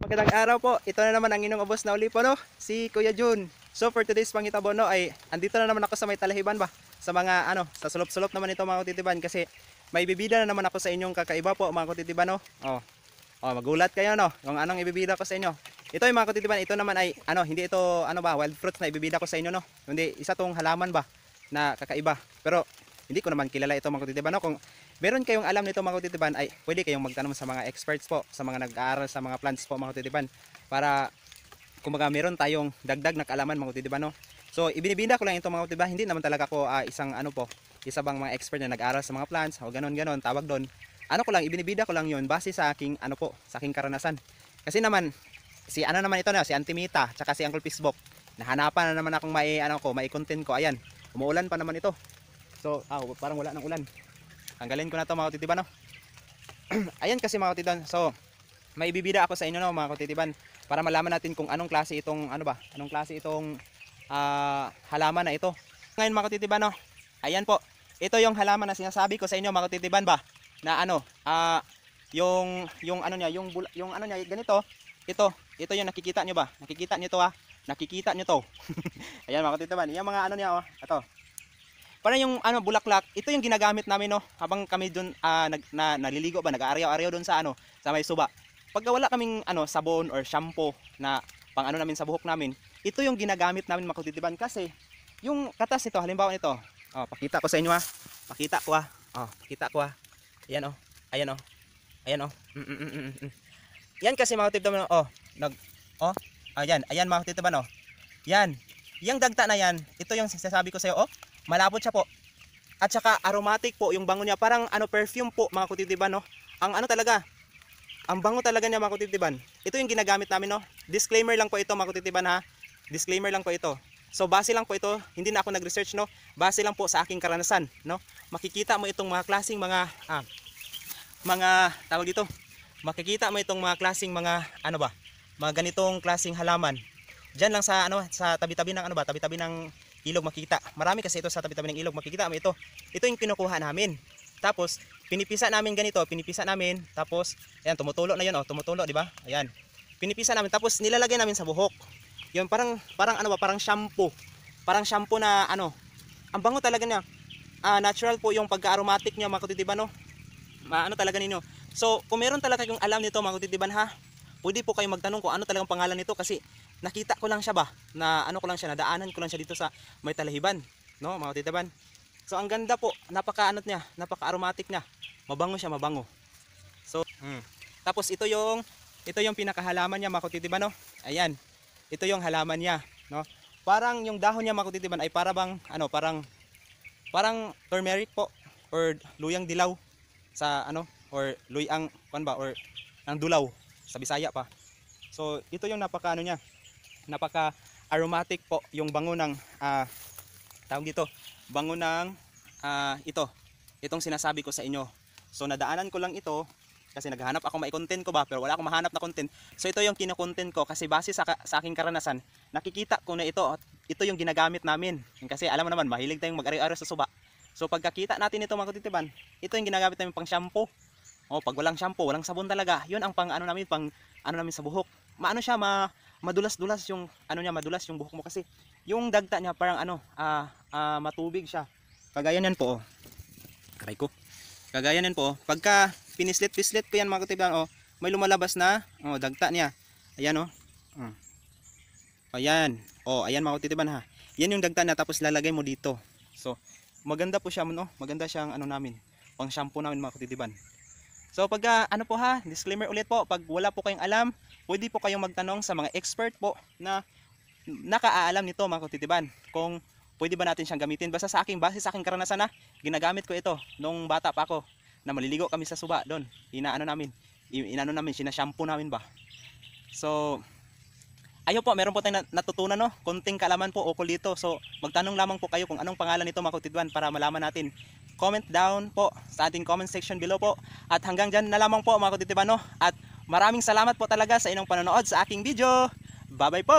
Magandang araw po. Ito na naman ang inyong boss na uli po, no? Si Kuya Jun. So for today's pangitabo, no, ay andito na naman ako sa may Talahiban ba? Sa mga sa sulop-sulop naman ito mga kutitiban kasi may bibida na naman ako sa inyong kakaiba po mga kutitiban, no? Magulat kayo, no? Yung anong ibibida ko sa inyo. Ito ay mga kutitiban, ito naman ay hindi ito wild fruits na ibibida ko sa inyo, no? Hindi isa tong halaman ba na kakaiba. Pero hindi ko naman kilala ito mga kutitiban, no? Kung meron kayong alam nito mga kutitiban ay pwede kayong magtanong sa mga experts po, sa mga nag-aaral sa mga plants po mga kutitiban para kumbaga meron tayong dagdag na kaalaman mga kutitiban, no? So ibinibida ko lang ito mga kutitiban, hindi naman talaga ako isang isa bang mga expert na nag-aaral sa mga plants o ganon tawag doon. Ko lang, ibinibida ko lang yun base sa aking sa aking karanasan. Kasi naman si naman ito na si Auntie Mita tsaka si Uncle Pisbok, nahanapan na naman akong may content ko. Ayan, umuulan pa naman ito. So parang wala nang ulan. Tanggalin ko na to mga kutitiban, no? Ayan kasi mga kutitiban. So may bibida ako sa inyo, no, mga kutitiban, para malaman natin kung anong klase itong halaman na ito. Ngayon mga kutitiban, no, ayan po, ito yung halaman na sinasabi ko sa inyo mga kutitiban ba, na yung ganito, ito yung nakikita nyo ba, nakikita nyo to nakikita nyo to. Ayan mga kutitiban, yung mga ito parang yung bulaklak, ito yung ginagamit namin, no, habang kami doon naliligo ba, nag-aaryaw-aryaw doon sa sa may suba. Pagka wala kaming sabon or shampoo na pang namin sa buhok namin, ito yung ginagamit namin mga kutitiban. Kasi yung katas nito, halimbawa nito, pakita ko sa inyo pakita ko pakita ko ayan ayan ayan yan kasi mga kutitiban, ayan mga kutitiban, yan, yung dagta na yan, ito yung sinasabi ko sa iyo, malapot siya po. At saka aromatic po yung bango niya. Parang perfume po mga kutitiban, no. Ang talaga, ang bango talaga niya mga kutitiban. Ito yung ginagamit namin, no. Disclaimer lang po ito mga kutitiban, ha. Disclaimer lang po ito. So base lang po ito, hindi na ako nag-research, no. Base lang po sa aking karanasan, no. Makikita mo itong mga klaseng mga tawag dito. Makikita mo itong mga klaseng mga mga ganitong klaseng halaman. Diyan lang sa sa tabi-tabi ng tabi-tabi ng ilog makikita. Marami kasi ito sa tabi-tabi ng ilog, makikita mo ito. Ito yung kinukuha namin. Tapos pinipisa namin ganito, pinipisa namin. Tapos ayan, tumutulo na 'yon, tumutulo, di ba? Ayan. Pinipisa namin tapos nilalagay namin sa buhok. 'Yon parang parang shampoo. Parang shampoo na ang bango talaga niya. Natural po yung pagka-aromatic niya mga kutitiban, no. Talaga ninyo. So, kung meron talaga yung alam nito mga kutitiban, ha, pwede po kayong magtanong kung ano talagang pangalan nito kasi nakita ko lang siya ba, na ko lang siya, nadaanan ko lang siya dito sa may Talahiban, no, mga kutitiban. So ang ganda po, niya, napaka-aromatic niya. Mabango siya, mabango. So, tapos ito yung pinakahalaman niya mga kutitiban, no. Ayan. Ito yung halaman niya, no. Parang yung dahon niya mga kutitiban ay para bang parang turmeric po or luyang dilaw sa or luyang or ang dulaw sa Bisaya pa. So ito yung niya, napaka aromatic po yung bango ng tawag dito, bango ng itong sinasabi ko sa inyo. So nadaanan ko lang ito kasi naghahanap ako may content ko ba, pero wala akong mahanap na content. So ito yung kino-content ko kasi base sa aking karanasan, nakikita ko na ito yung ginagamit namin. Kasi alam mo naman, mahilig tayong mag-ari-ari sa suba. So pagkakita natin ito mga kutitiban, ito yung ginagamit namin pang shampoo. Pag walang shampoo, walang sabon talaga, yun ang pang namin, namin sa buhok. Siya, madulas-dulas yung madulas yung buhok mo kasi yung dagta niya parang matubig siya. Kagaya niyan po, aray ko. Kagaya niyan po, pagka pinislit ko yan mga kutitiban, may lumalabas na dagta niya. Ayan Ayan. Ayan mga kutitiban, ha. Yan yung dagta niya tapos lalagay mo dito. So, maganda po siya, no. Maganda siyang namin, pang shampoo namin mga kutitiban. So pagka disclaimer ulit po, pag wala po kayong alam, pwede po kayong magtanong sa mga expert po na nakaalam nito mga kutitiban, kung pwede ba natin siyang gamitin. Basta base sa aking karanasan, ginagamit ko ito nung bata pa ako, na maliligo kami sa suba doon. Namin, sinashampoo namin ba. So ayun po, meron po tayong natutunan, no, konting kaalaman po ukol dito. So magtanong lamang po kayo kung anong pangalan nito mga kutitiban para malaman natin. Comment down po sa ating comment section below po. At hanggang dyan na lamang po mga kutitiban, no. At maraming salamat po talaga sa inyong panonood sa aking video. Bye bye po!